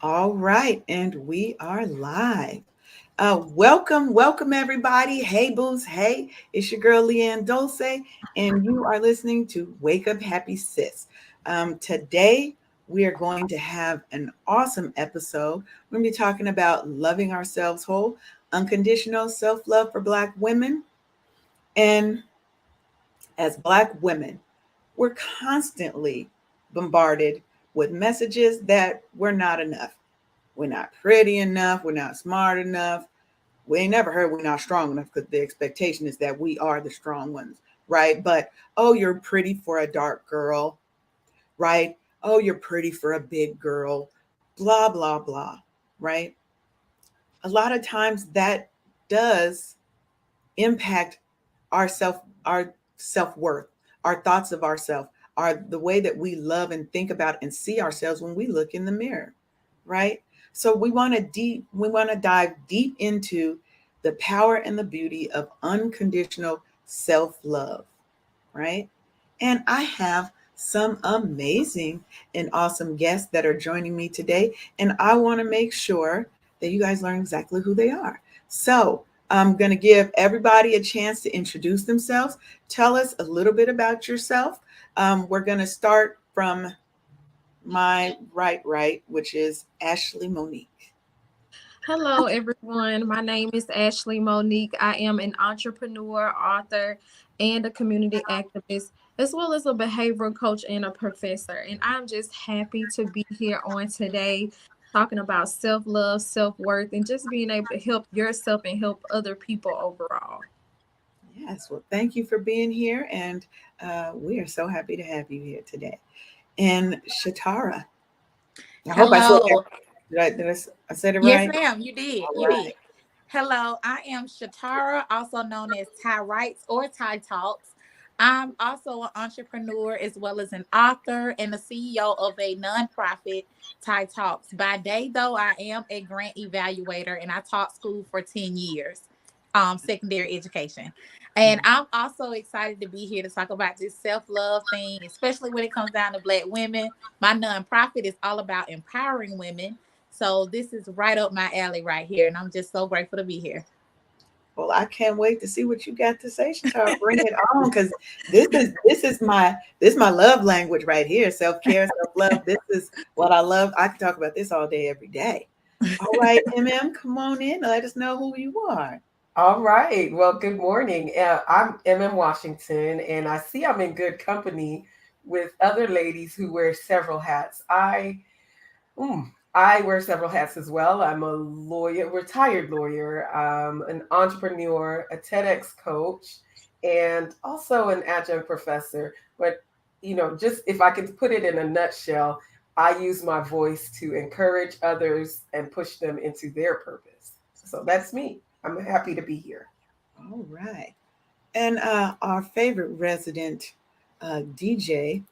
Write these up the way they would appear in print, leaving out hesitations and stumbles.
All right, and we are live. Welcome everybody. Hey booze, hey, it's your girl Leanne Dulce, and you are listening to Wake Up Happy Sis. Today we are going to have an awesome episode. We're going to be talking about loving ourselves whole, unconditional self-love for Black women, and as Black women, we're constantly bombarded with messages that we're not enough. We're not pretty enough. We're not smart enough. We ain't never heard we're not strong enough because the expectation is that we are the strong ones, right? But, oh, you're pretty for a dark girl, right? Oh, you're pretty for a big girl, blah, blah, blah, right? A lot of times that does impact our self, our self-worth, our thoughts of ourselves, our the way that we love and think about and see ourselves when we look in the mirror, right? So we want to dive deep into the power and the beauty of unconditional self-love, right? And I have some amazing and awesome guests that are joining me today, and I want to make sure that you guys learn exactly who they are. So I'm going to give everybody a chance to introduce themselves. Tell us a little bit about yourself. We're going to start from my right, which is Ashley Monique. Hello, everyone. My name is Ashley Monique. I am an entrepreneur, author, and a community activist, as well as a behavioral coach and a professor. And I'm just happy to be here on today talking about self love, self worth, and just being able to help yourself and help other people overall. Yes, well, thank you for being here, and we are so happy to have you here today. And Shatara, I hope I said that. Hello. I said it Yes, right? ma'am. You did. All You right. did. Hello. I am Shatara, also known as Ty Writes or Ty Talks. I'm also an entrepreneur as well as an author and the CEO of a nonprofit, Ty Talks. By day, though, I am a grant evaluator and I taught school for 10 years, secondary education. And I'm also excited to be here to talk about this self love thing, especially when it comes down to Black women. My nonprofit is all about empowering women, so this is right up my alley right here, and I'm just so grateful to be here. Well, I can't wait to see what you got to say, Shatara. Bring it on, because this is my love language right here. Self care, self love. This is what I love. I can talk about this all day, every day. All right, MM, come on in. Let us know who you are. All right. Well, good morning. I'm Emem Washington, and I see I'm in good company with other ladies who wear several hats. I wear several hats as well. I'm a lawyer, retired lawyer, an entrepreneur, a TEDx coach, and also an adjunct professor. But, just if I can put it in a nutshell, I use my voice to encourage others and push them into their purpose. So that's me. I'm happy to be here. All right. And our favorite resident DJ,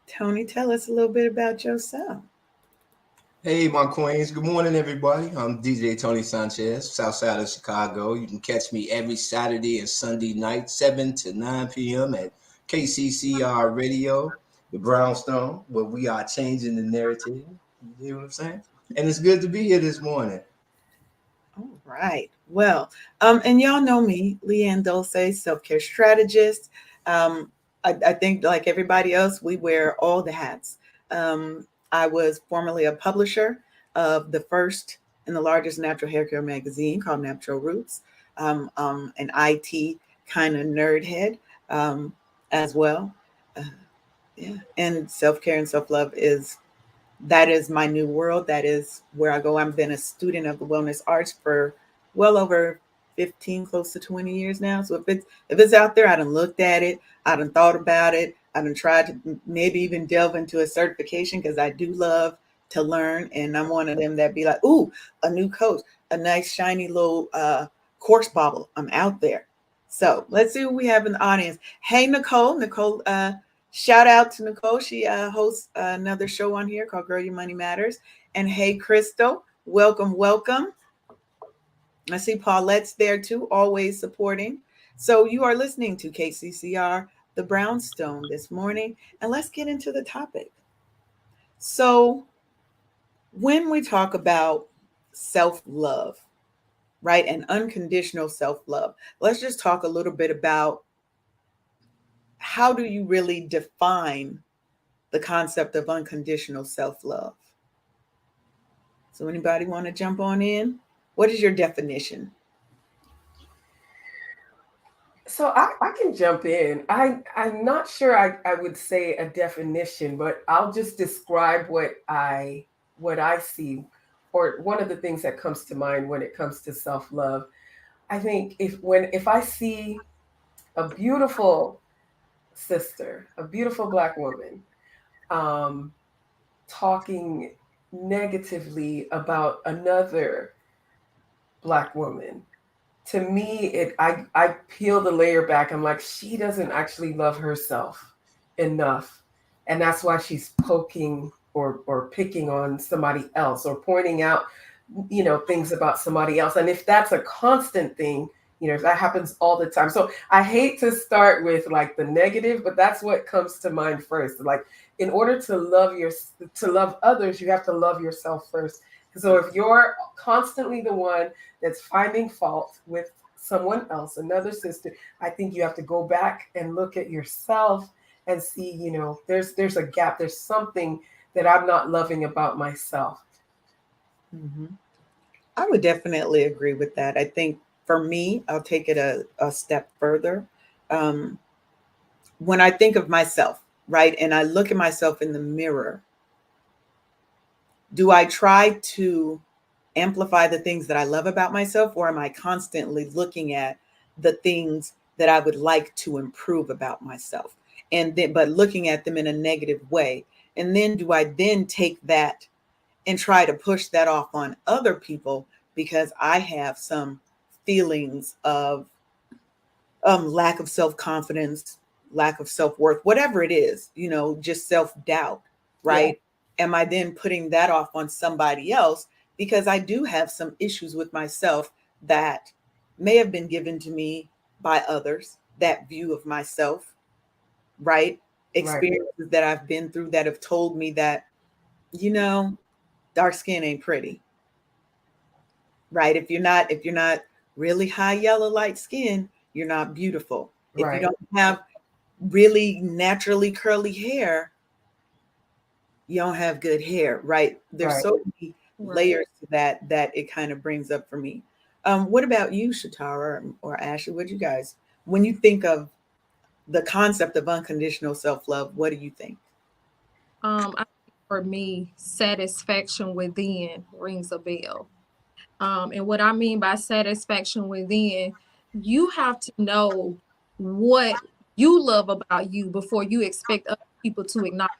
Tony, tell us a little bit about yourself. Hey, my queens. Good morning, everybody. I'm DJ Tony Sanchez, south side of Chicago. You can catch me every Saturday and Sunday night, 7 to 9 p.m. at KCCR Radio, the Brownstone, where we are changing the narrative. You know what I'm saying? And it's good to be here this morning. All right. Well, and y'all know me, Leanne Dulce, self-care strategist. I think like everybody else, we wear all the hats. I was formerly a publisher of the first and the largest natural hair care magazine called Natural Roots, an IT kind of nerd head as well. Uh, yeah, and self-care and self-love is my new world. That is where I go. I've been a student of the wellness arts for well over 15, close to 20 years now. So if it's out there, I done looked at it, I done thought about it, I done tried to maybe even delve into a certification because I do love to learn. And I'm one of them that be like, ooh, a new coach, a nice shiny little course bauble. I'm out there. So let's see what we have in the audience. Hey, Nicole. Nicole, shout out to Nicole. She hosts another show on here called Girl Your Money Matters. And hey, Crystal, welcome. I see Paulette's there too, always supporting. So you are listening to KCCR, the Brownstone this morning. And let's get into the topic. So when we talk about self-love, right, and unconditional self-love, let's just talk a little bit about how do you really define the concept of unconditional self-love? So anybody want to jump on in? What is your definition? So I can jump in. I'm not sure I would say a definition, but I'll just describe what I see, or one of the things that comes to mind when it comes to self-love. I think if I see a beautiful sister, a beautiful Black woman, um, talking negatively about another Black woman, to me, I peel the layer back. I'm like, she doesn't actually love herself enough, and that's why she's poking or picking on somebody else, or pointing out, things about somebody else. And if that's a constant thing, if that happens all the time. So I hate to start with like the negative, but that's what comes to mind first. Like, in order to love others, you have to love yourself first. So if you're constantly the one that's finding fault with someone else, another sister, I think you have to go back and look at yourself and see, there's a gap. There's something that I'm not loving about myself. Mm-hmm. I would definitely agree with that. I think for me, I'll take it a step further. Um, when I think of myself, right, and I look at myself in the mirror, do I try to amplify the things that I love about myself, or am I constantly looking at the things that I would like to improve about myself, and then but looking at them in a negative way? And then do I then take that and try to push that off on other people because I have some feelings of lack of self-confidence, lack of self-worth, whatever it is, just self-doubt, Yeah, right? Am I then putting that off on somebody else because I do have some issues with myself that may have been given to me by others, that view of myself, right? right, Experiences that I've been through that have told me that, you know, dark skin ain't pretty, right? If you're not really high yellow light skin, you're not beautiful. If you right, don't have really naturally curly hair, you don't have good hair, right? There's right. so many Right. layers to that it kind of brings up for me. What about you, Shatara or Ashley? What do you guys, when you think of the concept of unconditional self-love, what do you think? I think for me, satisfaction within rings a bell. And what I mean by satisfaction within, you have to know what you love about you before you expect other people to acknowledge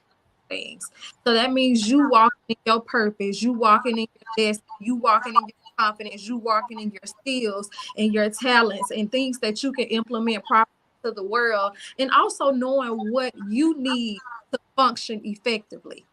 things. So that means you walking in your purpose, you walking in your destiny, you walking in your confidence, you walking in your skills and your talents and things that you can implement properly to the world, and also knowing what you need to function effectively.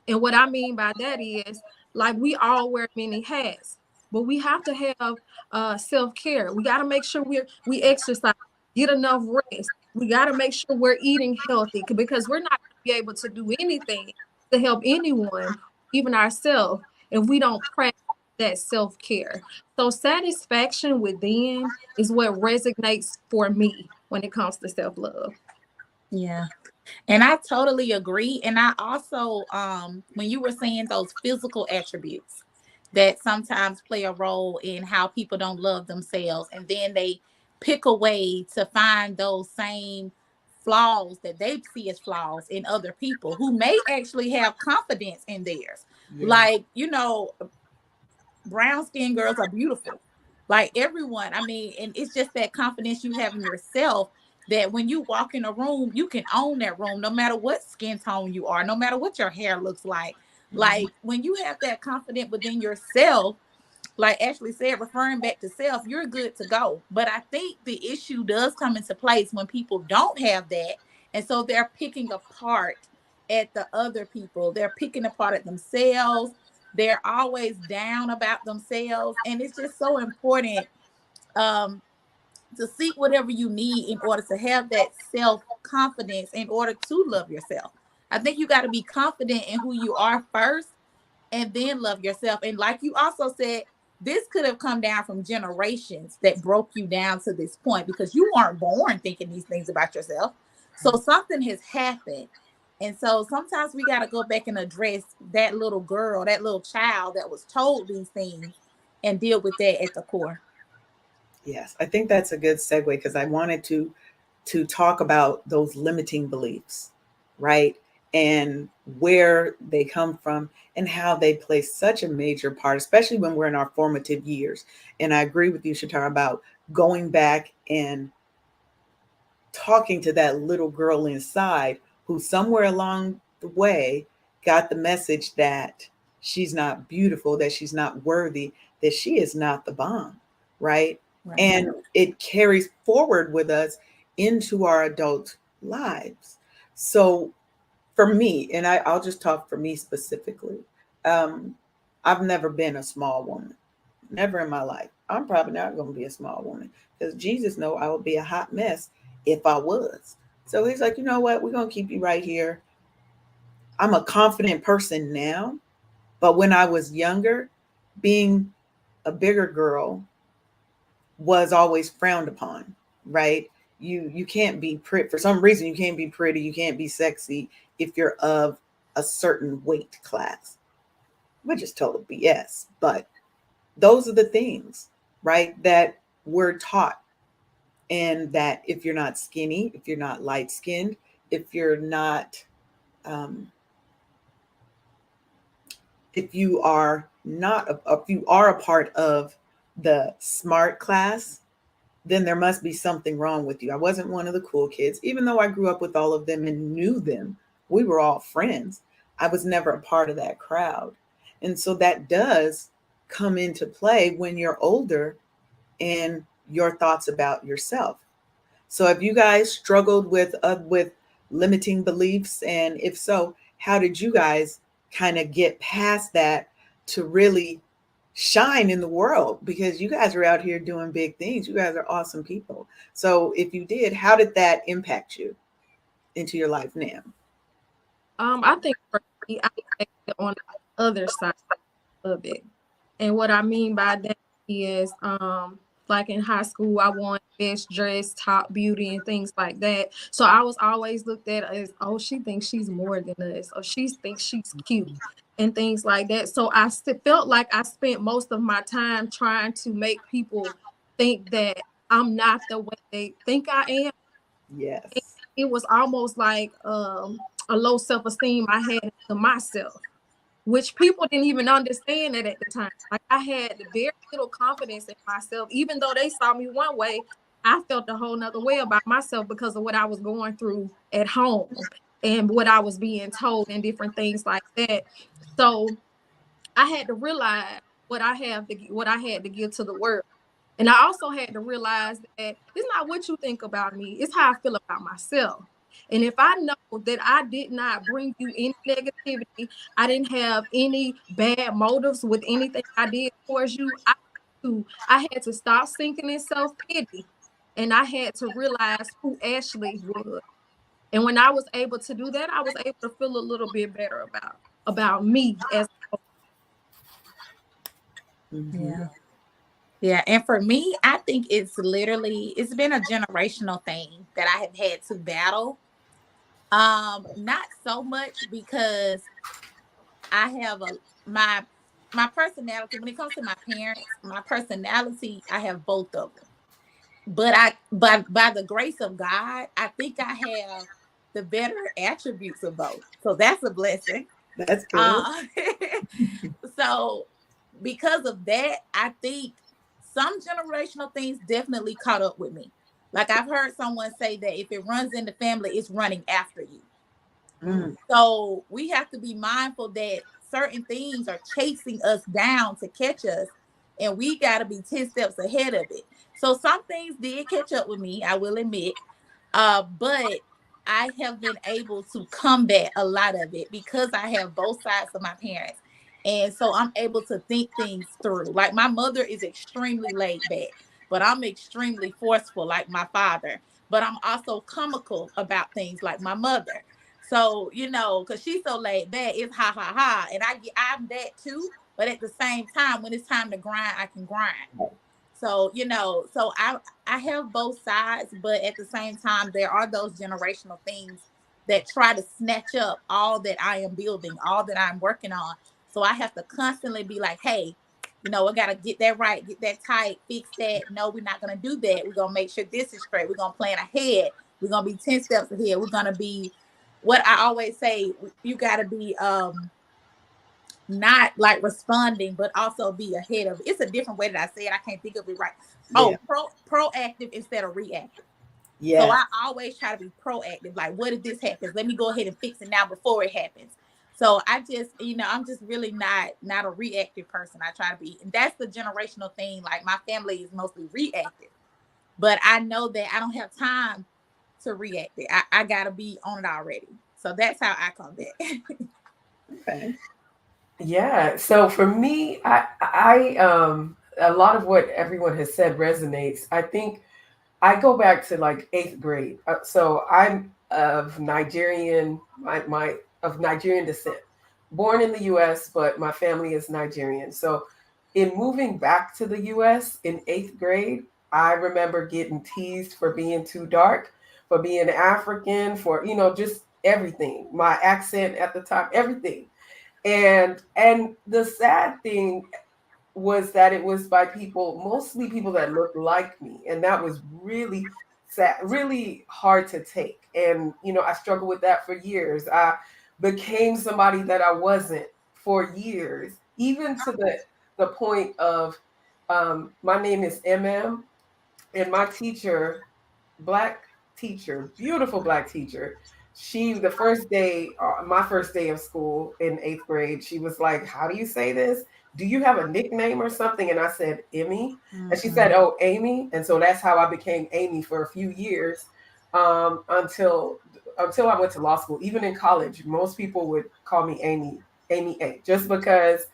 And what I mean by that is, like, we all wear many hats, but we have to have self-care. We got to make sure we exercise, get enough rest. We got to make sure we're eating healthy, because we're not going to be able to do anything to help anyone, even ourselves, if we don't practice that self-care. So satisfaction within is what resonates for me when it comes to self-love. Yeah. And I totally agree. And I also, when you were saying those physical attributes that sometimes play a role in how people don't love themselves, and then they pick a way to find those same flaws that they see as flaws in other people who may actually have confidence in theirs. Yeah. Like, brown skinned girls are beautiful. Like everyone. I mean, and it's just that confidence you have in yourself, that when you walk in a room, you can own that room no matter what skin tone you are, no matter what your hair looks like. Mhm. Like when you have that confidence within yourself, like Ashley said, referring back to self, you're good to go. But I think the issue does come into place when people don't have that. And so they're picking apart at the other people, they're picking apart at themselves. They're always down about themselves. And it's just so important um, to seek whatever you need in order to have that self confidence, in order to love yourself. I think you got to be confident in who you are first, and then love yourself. And like you also said, this could have come down from generations that broke you down to this point, because you weren't born thinking these things about yourself. So something has happened. And so sometimes we got to go back and address that little girl, that little child that was told these things, and deal with that at the core. Yes, I think that's a good segue, because I wanted to talk about those limiting beliefs, right? And where they come from and how they play such a major part, especially when we're in our formative years. And I agree with you, Shatara, about going back and talking to that little girl inside who somewhere along the way got the message that she's not beautiful, that she's not worthy, that she is not the bomb, right? Right. And it carries forward with us into our adult lives. So for me, and I'll just talk for me specifically, um, I've never been a small woman, never in my life. I'm probably not going to be a small woman, because Jesus know I would be a hot mess if I was. So he's like, you know what? We're going to keep you right here. I'm a confident person now, but when I was younger, being a bigger girl was always frowned upon, right? You can't be pretty for some reason. You can't be pretty. You can't be sexy if you're of a certain weight class, which is total BS. But those are the things, right, that we're taught. And that if you're not skinny, if you're not light skinned, if you're not, um, if you are not, if you are a part of the smart class, then there must be something wrong with you. I wasn't one of the cool kids, even though I grew up with all of them and knew them. We were all friends. I was never a part of that crowd. And so that does come into play when you're older and your thoughts about yourself. So have you guys struggled with limiting beliefs? And if so, how did you guys kind of get past that to really shine in the world? Because you guys are out here doing big things. You guys are awesome people. So if you did, how did that impact you into your life now? I think for me, I take it on the other side of it. And what I mean by that is, like in high school, I won best dress, top beauty, and things like that. So I was always looked at as, oh, she thinks she's more than us, or she thinks she's cute, and things like that. So I felt like I spent most of my time trying to make people think that I'm not the way they think I am. Yes. It was almost like a low self-esteem I had to myself, which people didn't even understand it at the time. Like, I had very little confidence in myself. Even though they saw me one way, I felt a whole nother way about myself because of what I was going through at home and what I was being told and different things like that. So I had to realize what I had to give to the world. And I also had to realize that it's not what you think about me, it's how I feel about myself. And if I know that I did not bring you any negativity, I didn't have any bad motives with anything I did towards you, I had to stop sinking in self-pity. And I had to realize who Ashley was. And when I was able to do that, I was able to feel a little bit better about me as. Mm-hmm. Yeah. Yeah. And for me, I think it's been a generational thing that I have had to battle. Not so much because I have my personality, when it comes to my parents, my personality, I have both of them. But by the grace of God, I think I have the better attributes of both. So that's a blessing. That's good. Uh, so because of that, I think some generational things definitely caught up with me. Like, I've heard someone say that if it runs in the family, it's running after you. Mm. So we have to be mindful that certain things are chasing us down to catch us, and we got to be 10 steps ahead of it. So some things did catch up with me, I will admit. But I have been able to combat a lot of it because I have both sides of my parents. And so I'm able to think things through. Like, my mother is extremely laid back, but I'm extremely forceful like my father. But I'm also comical about things like my mother. So, because she's so laid back, it's ha ha ha. And I'm that too. But at the same time, when it's time to grind, I can grind. So, so I have both sides, but at the same time, there are those generational things that try to snatch up all that I am building, all that I'm working on. So I have to constantly be like, hey, we got to get that right, get that tight, fix that. No, we're not going to do that. We're going to make sure this is straight. We're going to plan ahead. We're going to be 10 steps ahead. We're going to be, what I always say, you got to be not like responding, but also be ahead of it. It's a different way that I say it. I can't think of it right. Yeah. Oh, proactive instead of reactive. So Yeah. I always try to be proactive. Like, what if this happens? Let me go ahead and fix it now before it happens. So I just, I'm just really not a reactive person. I try to be, and that's the generational thing. Like, my family is mostly reactive, but I know that I don't have time to react it. I gotta be on it already. So that's how I come back. Okay. Yeah. So for me, I a lot of what everyone has said resonates. I think I go back to like eighth grade. So I'm of Nigerian, my of Nigerian descent, born in the U.S., but my family is Nigerian. So in moving back to the U.S. in eighth grade, I remember getting teased for being too dark, for being African, for just everything. My accent at the time, everything. And the sad thing was that it was by people, mostly people that looked like me, and that was really sad, really hard to take. And I struggled with that for years. I became somebody that I wasn't for years, even to the point of my name is Emem, and my teacher, black teacher, beautiful black teacher. She, the first day, my first day of school in eighth grade, she was like, "How do you say this? Do you have a nickname or something?" And I said, "Emmy." And she said, "Oh, Amy." And so that's how I became Amy for a few years, until I went to law school. Even in college, most people would call me Amy A, just because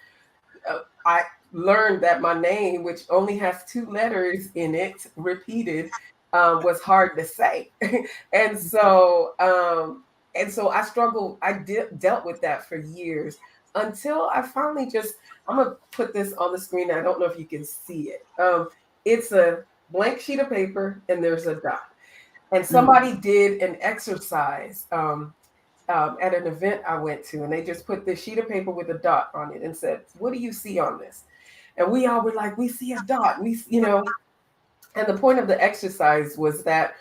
I learned that my name, which only has two letters in it, repeated, was hard to say, and so I struggled. Dealt with that for years until I finally just. I'm gonna put this on the screen. I don't know if you can see it. It's a blank sheet of paper, and there's a dot. And somebody did an exercise at an event I went to, and they just put this sheet of paper with a dot on it and said, "What do you see on this?" And we all were like, "We see a dot." And the point of the exercise was that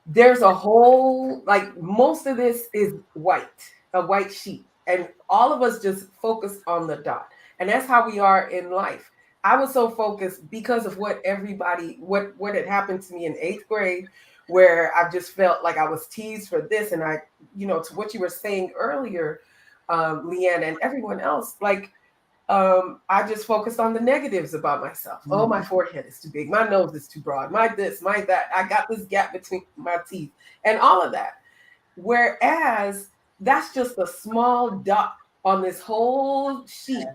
there's a whole, like, most of this is white, a white sheet, and all of us just focused on the dot. And that's how we are in life. I was so focused because of what had happened to me in eighth grade, where I just felt like I was teased for this. And to what you were saying earlier, Leanne, and everyone else, like, I just focused on the negatives about myself. Oh, my forehead is too big. My nose is too broad. My this, my that. I got this gap between my teeth and all of that. Whereas that's just a small dot on this whole sheet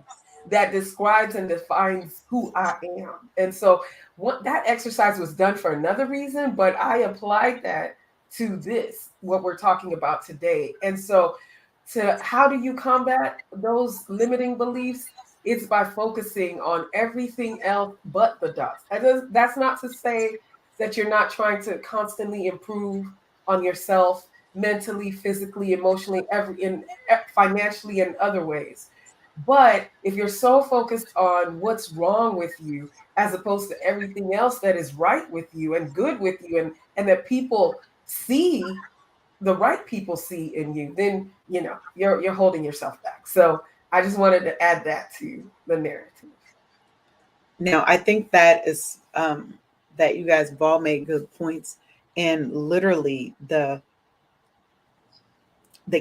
that describes and defines who I am. And so that exercise was done for another reason, but I applied that to this, what we're talking about today. And so how do you combat those limiting beliefs? It's by focusing on everything else but the dots. That's not to say that you're not trying to constantly improve on yourself mentally, physically, emotionally, financially, and other ways. But if you're so focused on what's wrong with you, as opposed to everything else that is right with you and good with you, and that the right people see in you, then you're holding yourself back. So I just wanted to add that to the narrative. Now, I think that is that you guys have all made good points, and literally the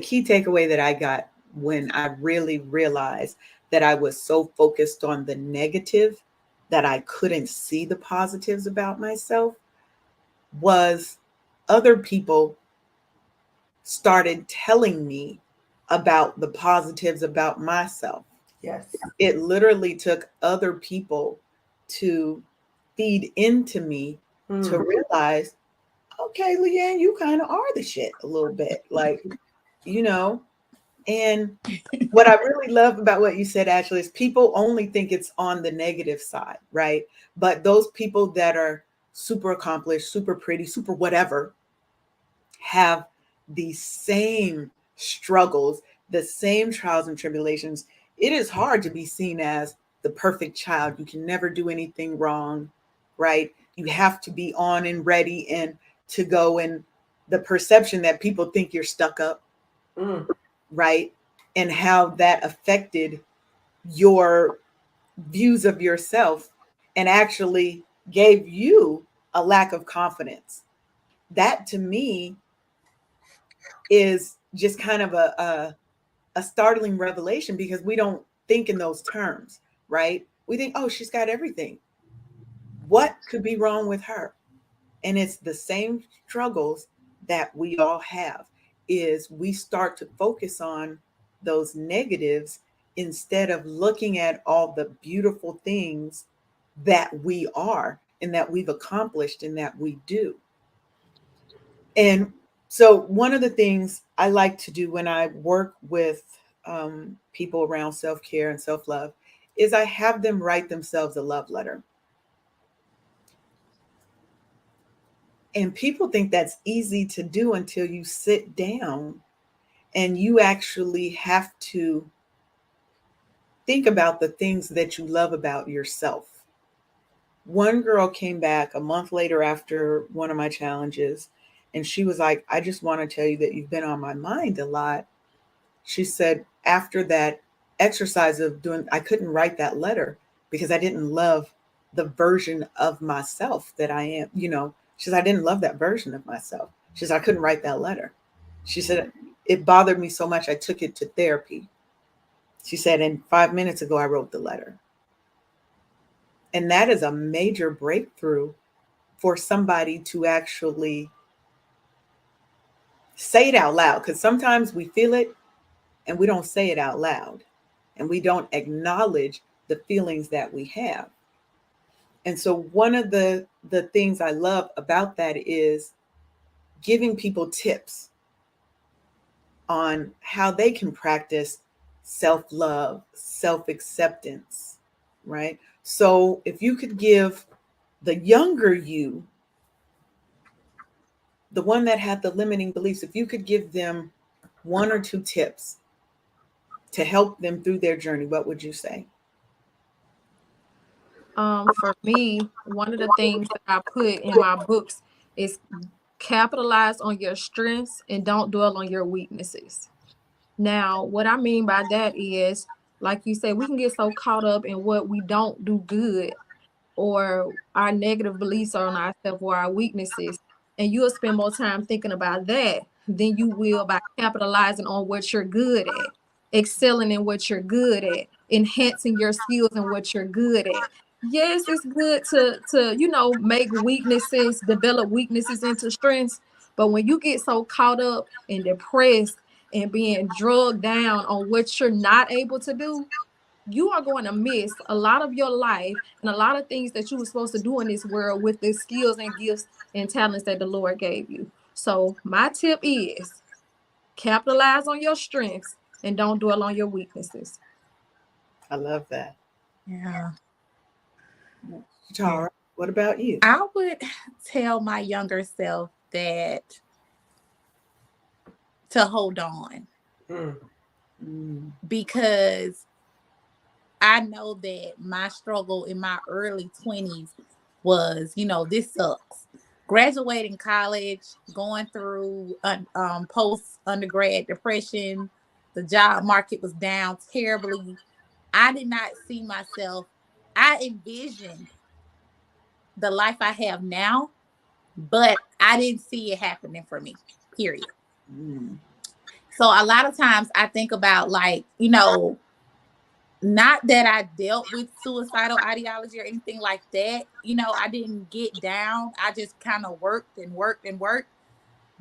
key takeaway that I got when I really realized that I was so focused on the negative that I couldn't see the positives about myself was other people started telling me about the positives about myself. Yes. It literally took other people to feed into me to realize, okay, Leanne, you kind of are the shit a little bit. Like, you know. And what I really love about what you said, Ashley, is people only think it's on the negative side, right? But those people that are super accomplished, super pretty, super whatever, have the same struggles, the same trials and tribulations. It is hard to be seen as the perfect child. You can never do anything wrong, right? You have to be on and ready and to go. And the perception that people think you're stuck up, Mm. right? And how that affected your views of yourself and actually gave you a lack of confidence. That to me is just kind of a startling revelation because we don't think in those terms, right? We think, oh, she's got everything. What could be wrong with her? And it's the same struggles that we all have is we start to focus on those negatives instead of looking at all the beautiful things that we are and that we've accomplished and that we do. And so, one of the things I like to do when I work with people around self care and self love is I have them write themselves a love letter. And people think that's easy to do until you sit down and you actually have to think about the things that you love about yourself. One girl came back a month later after one of my challenges, and she was like, I just want to tell you that you've been on my mind a lot. She said, after that exercise of doing, I couldn't write that letter because I didn't love the version of myself that I am. She said, I didn't love that version of myself. She said, I couldn't write that letter. She said, it bothered me so much, I took it to therapy. She said, and 5 minutes ago, I wrote the letter. And that is a major breakthrough for somebody to actually say it out loud. Because sometimes we feel it and we don't say it out loud and we don't acknowledge the feelings that we have. And so one of the things I love about that is giving people tips on how they can practice self-love, self-acceptance, right? So if you could give the younger you, the one that had the limiting beliefs, if you could give them one or two tips to help them through their journey, what would you say? For me, one of the things that I put in my books is capitalize on your strengths and don't dwell on your weaknesses. Now, what I mean by that is, like you said, we can get so caught up in what we don't do good or our negative beliefs on ourselves or our weaknesses. And you'll spend more time thinking about that than you will by capitalizing on what you're good at, excelling in what you're good at, enhancing your skills in what you're good at. Yes, it's good to make weaknesses, develop weaknesses into strengths. But when you get so caught up and depressed and being drugged down on what you're not able to do, you are going to miss a lot of your life and a lot of things that you were supposed to do in this world with the skills and gifts and talents that the Lord gave you. So my tip is capitalize on your strengths and don't dwell on your weaknesses. I love that. Yeah. Tara, what about you? I would tell my younger self that to hold on. Because I know that my struggle in my early 20s was, this sucks. Graduating college, going through post undergrad depression, the job market was down terribly. I did not see myself. I envisioned the life I have now, but I didn't see it happening for me, period. So a lot of times I think about not that I dealt with suicidal ideology or anything like that. I didn't get down. I just kind of worked and worked and worked.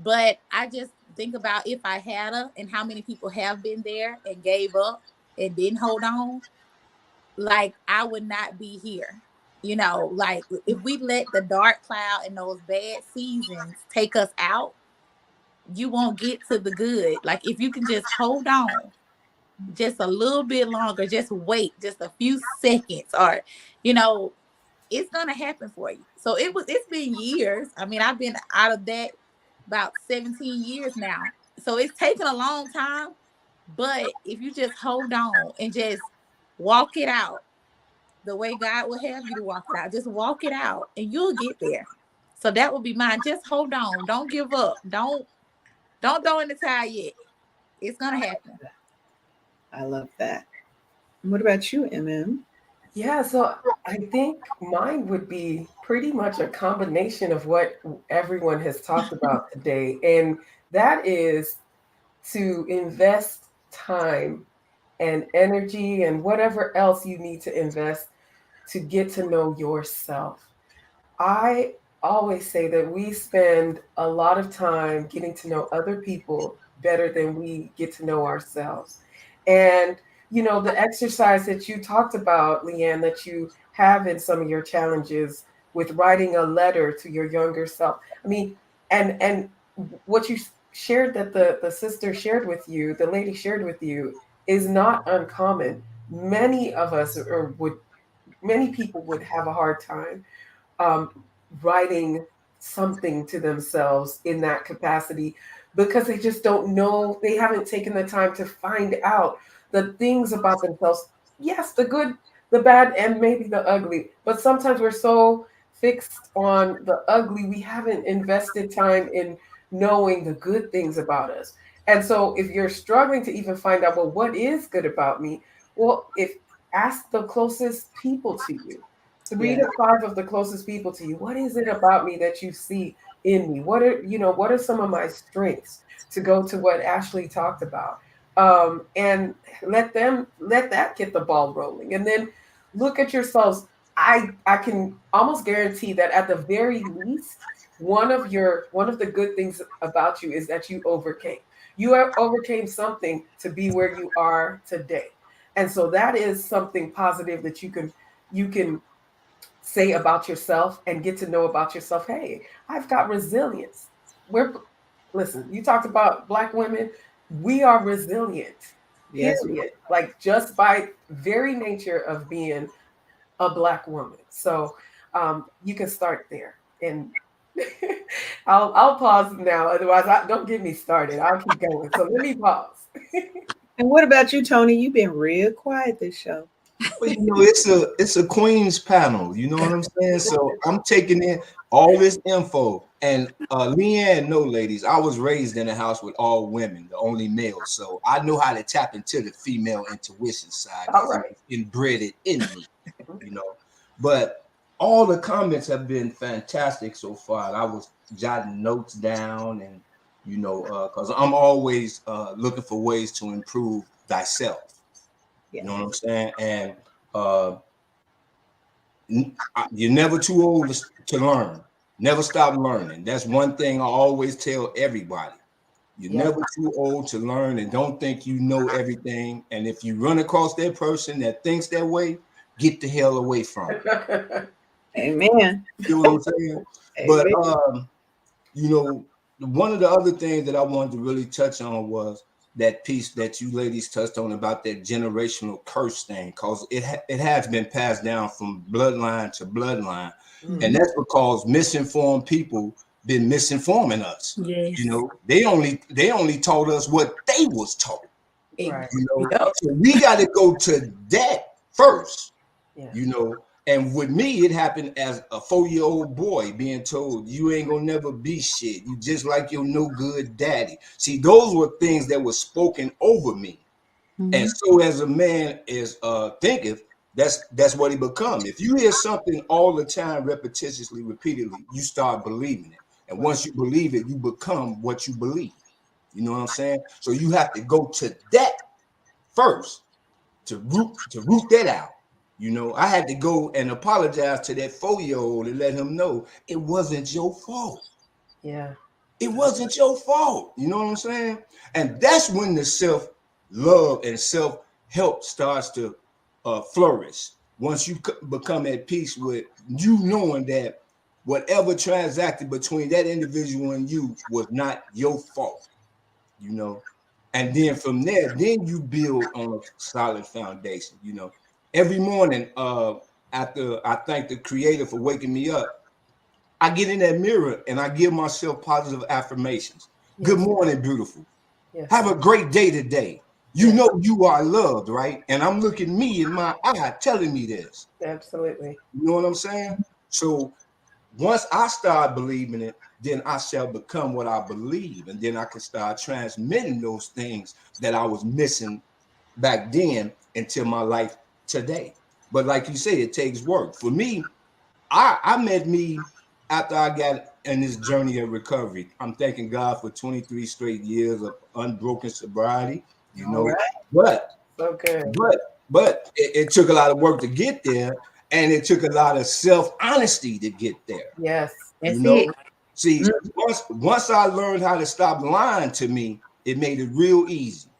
But I just think about if I had and how many people have been there and gave up and didn't hold on, like I would not be here. Like if we let the dark cloud and those bad seasons take us out, you won't get to the good. Like if you can just hold on just a little bit longer, just wait just a few seconds, or you know, it's gonna happen for you. So it's been years. I mean, I've been out of that about 17 years now. So it's taken a long time. But if you just hold on and just walk it out the way God will have you to walk it out, just walk it out and you'll get there. So that will be mine. Just hold on. Don't give up. Don't throw in the towel yet. It's gonna happen. I love that. What about you, MM? Yeah, so I think mine would be pretty much a combination of what everyone has talked about today. And that is to invest time and energy and whatever else you need to invest to get to know yourself. I always say that we spend a lot of time getting to know other people better than we get to know ourselves. And, the exercise that you talked about, Leanne, that you have in some of your challenges with writing a letter to your younger self. I mean, and what you shared that the sister shared with you, the lady shared with you, is not uncommon. Many of us, or would many people would have a hard time um, writing something to themselves in that capacity because they just don't know, they haven't taken the time to find out the things about themselves. Yes, the good, the bad, and maybe the ugly. But sometimes we're so fixed on the ugly, we haven't invested time in knowing the good things about us. And so if you're struggling to even find out, well, what is good about me? Well, if ask the closest people to you, three Yeah. to five of the closest people to you. What is it about me that you see in me? What are some of my strengths, to go to what Ashley talked about? And let that get the ball rolling. And then look at yourselves. I can almost guarantee that at the very least, one of the good things about you is that you overcame. Overcame something to be where you are today. And so that is something positive that you can say about yourself and get to know about yourself. Hey, I've got resilience. We're Listen, you talked about Black women. We are resilient, Yes. period. Like just by very nature of being a Black woman. So you can start there. And I'll pause now. Otherwise, don't get me started. I'll keep going. So let me pause. And what about you, Tony? You've been real quiet this show. Well, it's a Queen's panel. You know what I'm saying? So I'm taking in all this info. And Leanne, no, ladies, I was raised in a house with all women, the only male. So I know how to tap into the female intuition side All because it right. was inbred in me. You know, but all the comments have been fantastic so far. I was jotting notes down, and because I'm always looking for ways to improve thyself. Yeah. You know what I'm saying? And uh, you're never too old to learn. Never stop learning. That's one thing I always tell everybody. You're Yeah. never too old to learn, and don't think you know everything. And if you run across that person that thinks that way, get the hell away from them. Amen. You know what I'm saying? But Amen. you know, one of the other things that I wanted to really touch on was that piece that you ladies touched on about that generational curse thing, because it has been passed down from bloodline to bloodline, and Mhm. that's because misinformed people been misinforming us. Yes. They only taught us what they was taught. Right. Yep. So we got to go to that first. Yeah. you know. And with me, it happened as a 4-year-old boy being told, you ain't gonna never be shit. You just like your no good daddy. See, those were things that were spoken over me. And Mhm. so as a man is thinketh, that's what he become. If you hear something all the time, repetitiously, repeatedly, you start believing it. And Right. once you believe it, you become what you believe. You know what I'm saying? So you have to go to that first to root that out. I had to go and apologize to that 4-year-old and let him know it wasn't your fault. Yeah. It wasn't your fault. You know what I'm saying? And that's when the self-love and self-help starts to flourish. Once you become at peace with you knowing that whatever transacted between that individual and you was not your fault, you know. And then from there, then you build on a solid foundation, you know. Every morning, after I thank the Creator for waking me up, I get in that mirror and I give myself positive affirmations. Yes. Good morning, beautiful. Yes. Have a great day today. You Yes. know you are loved, right? And I'm looking me in my eye telling me this. Absolutely. You know what I'm saying? So once I start believing it, then I shall become what I believe. And then I can start transmitting those things that I was missing back then into my life today. But like you say, it takes work. For me, I met me after I got in this journey of recovery. I'm thanking God for 23 straight years of unbroken sobriety, you All know. right. But So good. it took a lot of work to get there, and it took a lot of self-honesty to get there. Yes. You That's know, it. see, once I learned how to stop lying to me, it made it real easy.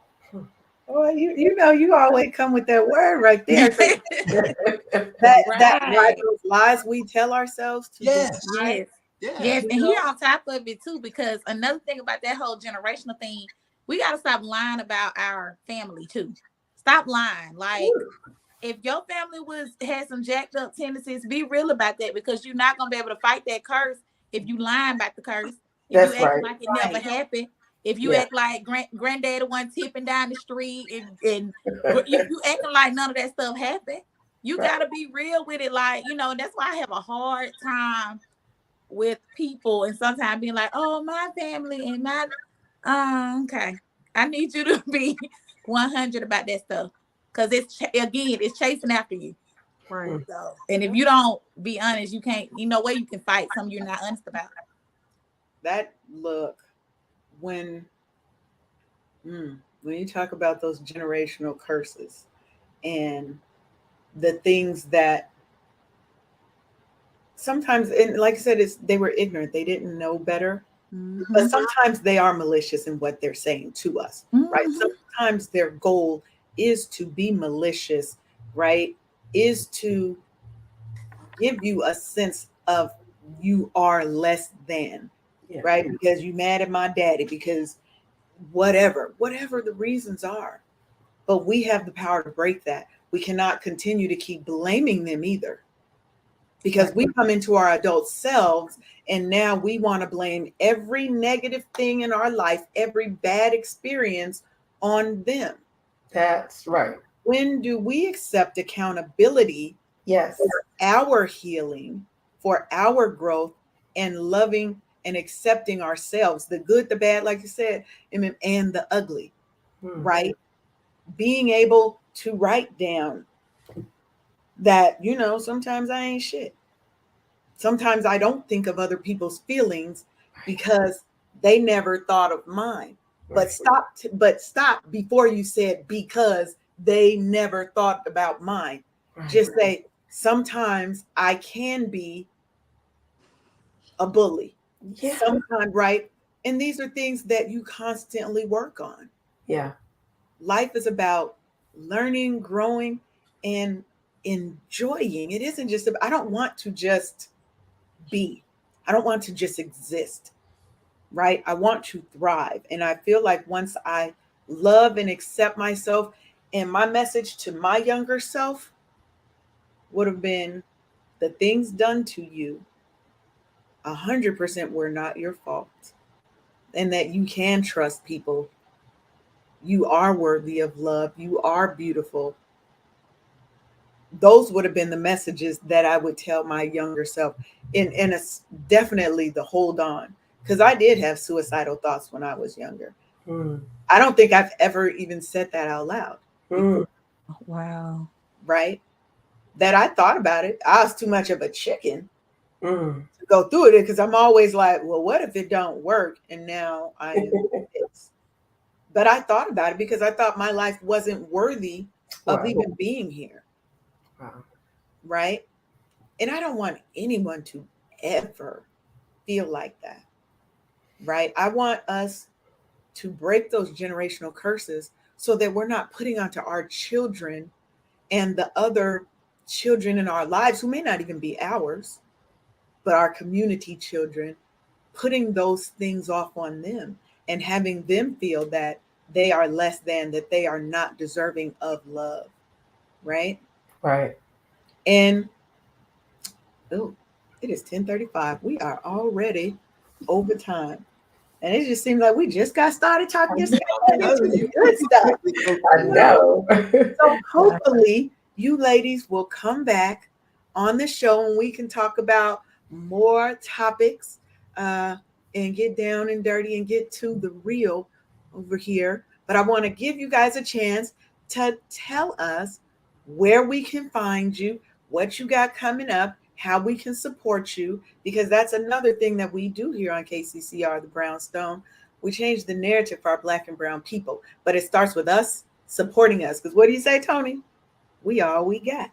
Well, you know, you always come with that word right there. That right, Right. those lies we tell ourselves to just Yes, hide, Yes. yes, Yes. you And know. here on top of it too, because another thing about that whole generational thing, we gotta stop lying about our family too. Stop lying. Like if your family had some jacked up tendencies, be real about that because you're not gonna be able to fight that curse if you lying about the curse. If you That's acting right. like it never Right. happened, if you Yeah. act like granddad the one tipping down the street, and if you acting like none of that stuff happened, you Right. gotta be real with it. Like, and that's why I have a hard time with people and sometimes being like, oh, my family and my okay. I need you to be 100 about that stuff. Cause again, it's chasing after you. Right. So, and if you don't be honest, you can't, no way you can fight something you're not honest about. That look when when you talk about those generational curses and the things that sometimes, and like I said, they were ignorant, they didn't know better, but Mm-hmm. sometimes they are malicious in what they're saying to us, right? Mm-hmm. Sometimes their goal is to be malicious, right? Is to give you a sense of you are less than, Yeah. right? Because you mad at my daddy, because whatever the reasons are. But we have the power to break that. We cannot continue to keep blaming them either, because Right. we come into our adult selves and now we want to blame every negative thing in our life, every bad experience on them. That's right. When do we accept accountability Yes. for our healing, for our growth, and loving and accepting ourselves, the good, the bad, like you said, and the ugly, right? Being able to write down that, sometimes I ain't shit. Sometimes I don't think of other people's feelings because they never thought of mine. But Right. stop before you said because they never thought about mine. Right. Just say sometimes I can be a bully. Yeah. Sometimes, right? And these are things that you constantly work on. Yeah. Life is about learning, growing, and enjoying. It isn't just about, I don't want to just be. I don't want to just exist, right? I want to thrive. And I feel like once I love and accept myself, and my message to my younger self would have been the things done to you 100% were not your fault. And that you can trust people. You are worthy of love. You are beautiful. Those would have been the messages that I would tell my younger self. And it's definitely the hold on, because I did have suicidal thoughts when I was younger. Mm. I don't think I've ever even said that out loud before, Wow. right? That I thought about it. I was too much of a chicken Mm. to go through it, because I'm always like, well, what if it don't work? And now I am this. But I thought about it because I thought my life wasn't worthy of Wow. even being here, Wow. right? And I don't want anyone to ever feel like that, right? I want us to break those generational curses so that we're not putting onto our children and the other children in our lives who may not even be ours, but our community children, putting those things off on them and having them feel that they are less than, that they are not deserving of love, right? Right. And oh, it is 10:35. We are already over time. And it just seems like we just got started talking, just got I'm into telling the you, good stuff. quickly go I You through. know? know. So hopefully you ladies will come back on the show and we can talk about more topics, uh, and get down and dirty and get to the real over here. But I want to give you guys a chance to tell us where we can find you, what you got coming up, how we can support you, because that's another thing that we do here on KCCR, the Brownstone. We change the narrative for our Black and Brown people, but it starts with us supporting us. Because what do you say, Tony? We all we got.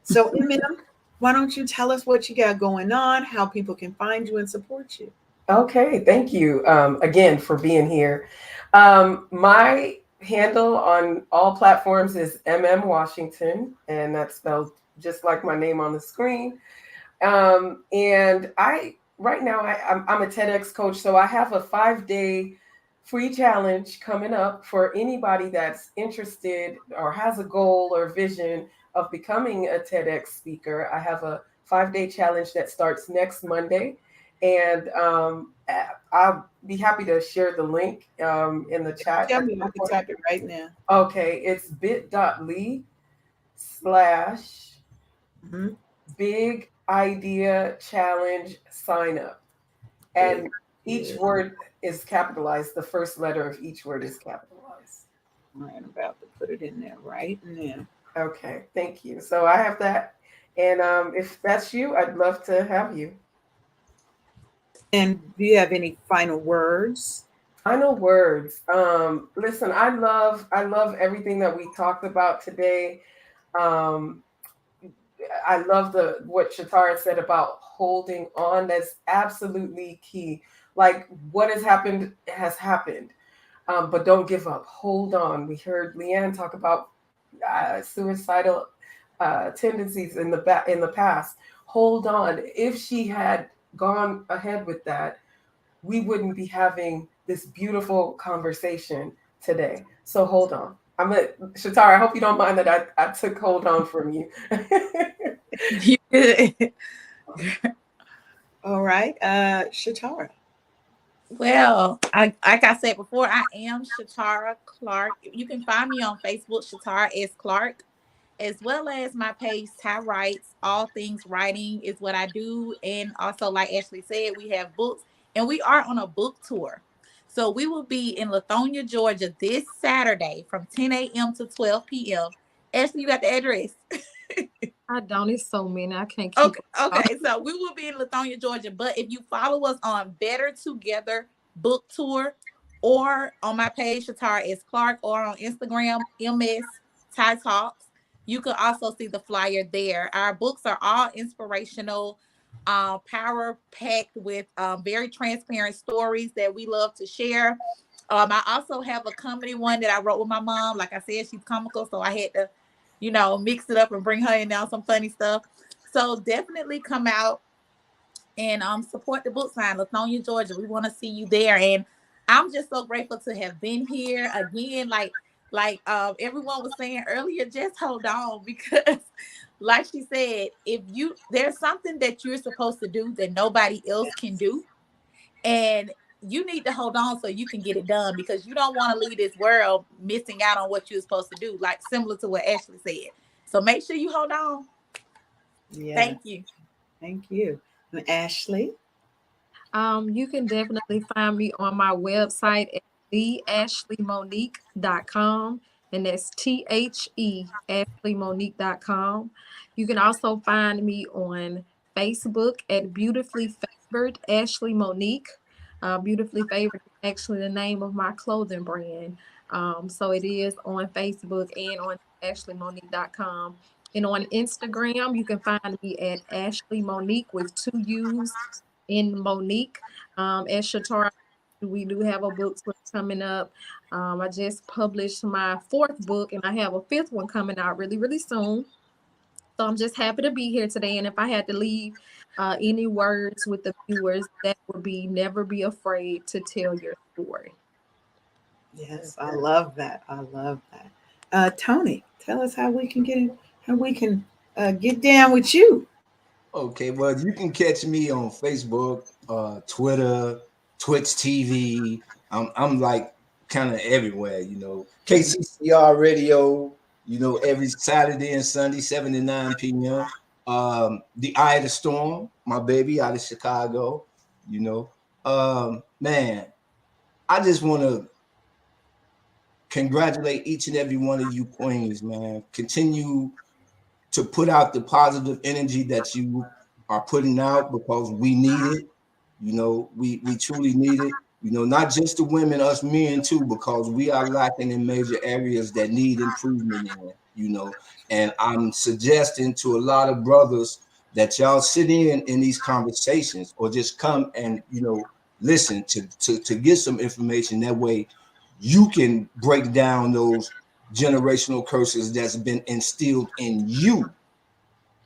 So, Eminem, why don't you tell us what you got going on, how people can find you and support you? Okay, thank you again for being here. My handle on all platforms is MM Washington, and that's spelled just like my name on the screen. And I right now I'm a TEDx coach, so I have a 5-day free challenge coming up for anybody that's interested or has a goal or vision of becoming a TEDx speaker. I have a 5-day challenge that starts next Monday, and I'll be happy to share the link in the chat Tell at me, I some can point. type it right now. Okay, it's bit.ly/. Mm-hmm. Big Idea Challenge sign up. Big, And each yeah. word is capitalized. The first letter of each word is capitalized. I'm about to put it in there right now. Okay, thank you. So I have that. And if that's you, I'd love to have you. And do you have any final words? Final words. Listen, I love everything that we talked about today. Um, I love the what Shatara said about holding on. That's absolutely key. Like what has happened, but don't give up. Hold on. We heard Leanne talk about suicidal tendencies in the past. Hold on. If she had gone ahead with that, we wouldn't be having this beautiful conversation today. So hold on. Shatara, I hope you don't mind that I took hold on from you. You good. All right, Shatara. Well, like I said before, I am Shatara Clark. You can find me on Facebook, Shatara S. Clark, as well as my page, Ty Writes. All things writing is what I do. And also, like Ashley said, we have books and we are on a book tour. So we will be in Lithonia, Georgia this Saturday from 10 a.m. to 12 p.m. Ashley, you got the address? I don't. It's so many. I can't keep Okay, up. okay. So we will be in Lithonia, Georgia. But if you follow us on Better Together Book Tour or on my page, Shatara S. Clark, or on Instagram, MS Ty Talks, you can also see the flyer there. Our books are all inspirational, power packed with very transparent stories that we love to share. I also have a comedy one that I wrote with my mom. Like I said, she's comical, so I had to, mix it up and bring her in now some funny stuff. So definitely come out and support the book sign, Lithonia, Georgia. We want to see you there. And I'm just so grateful to have been here again. Like everyone was saying earlier, just hold on because like she said, if there's something that you're supposed to do that nobody else can do, and you need to hold on so you can get it done because you don't want to leave this world missing out on what you're supposed to do, like similar to what Ashley said. So make sure you hold on. Yeah, Thank you. thank you. And Ashley. You can definitely find me on my website at theashleymonique.com, and that's THE You can also find me on Facebook at Beautifully Favored Ashley Monique. Beautifully Favored is actually the name of my clothing brand. So it is on Facebook and on ashleymonique.com. And on Instagram, you can find me at Ashley Monique with two U's in Monique. As Shatara, we do have a book tour coming up. I just published my fourth book, and I have a fifth one coming out really, really soon. So I'm just happy to be here today. And if I had to leave any words with the viewers, that would be never be afraid to tell your story. Yes, I love that. I love that. Tony, tell us how we can get down with you. Okay, well, you can catch me on Facebook, Twitter, Twitch TV. I'm like kind of everywhere, KCCR Radio, every Saturday and Sunday, 7 to 9 p.m. The Eye of the Storm, my baby out of Chicago, you know. Man, I just want to congratulate each and every one of you queens, man. Continue to put out the positive energy that you are putting out because we need it. We truly need it. Not just the women, us men too, because we are lacking in major areas that need improvement in. And I'm suggesting to a lot of brothers that y'all sit in these conversations or just come and listen to get some information. That way you can break down those generational curses that's been instilled in you.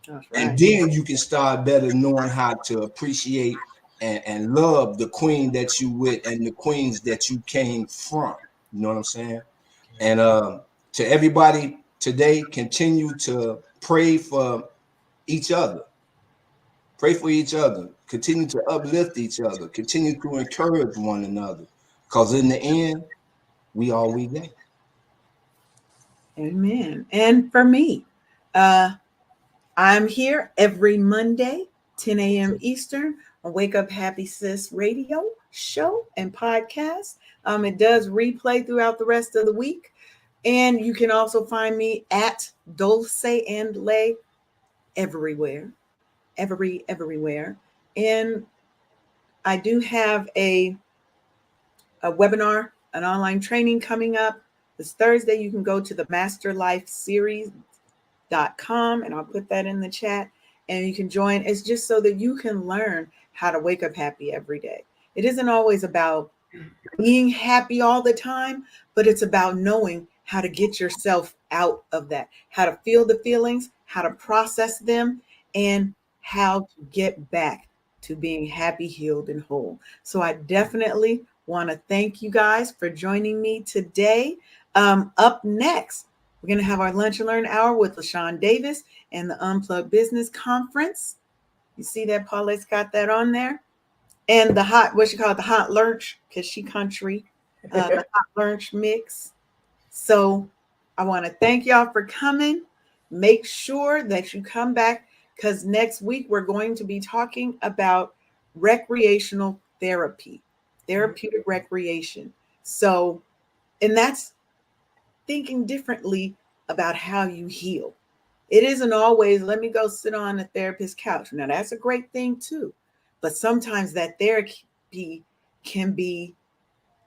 That's And right. then you can start better knowing how to appreciate and love the queen that you with and the queens that you came from. You know what I'm saying? And to everybody today, continue to pray for each other. Pray for each other. Continue to uplift each other. Continue to encourage one another. Because in the end, we all we got. Amen. And for me, I'm here every Monday, 10 a.m. Eastern on Wake Up Happy Sis radio show and podcast. It does replay throughout the rest of the week. And you can also find me at Dulce and Lay everywhere, everywhere. And I do have a webinar, an online training coming up this Thursday. You can go to the masterlifeseries.com and I'll put that in the chat and you can join. It's just so that you can learn how to wake up happy every day. It isn't always about being happy all the time, but it's about knowing how to get yourself out of that, how to feel the feelings, how to process them, and how to get back to being happy, healed, and whole. So I definitely want to thank you guys for joining me today. Up next, we're going to have our Lunch and Learn Hour with LaShawn Davis and the Unplugged Business Conference. You see that Paulette's got that on there? And the hot, what you call it, the hot lunch, because she country, the hot lunch mix. So I want to thank y'all for coming. Make sure that you come back because next week we're going to be talking about recreational therapy, therapeutic recreation. So, and that's thinking differently about how you heal. It isn't always, let me go sit on a therapist's couch. Now, that's a great thing too. But sometimes that therapy can be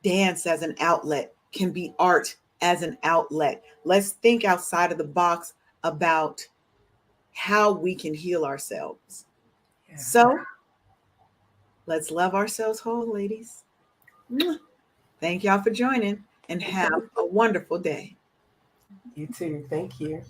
dance as an outlet, can be art as an outlet. Let's think outside of the box about how we can heal ourselves. Yeah. So let's love ourselves whole, ladies. Thank y'all for joining and have a wonderful day. You too. Thank you.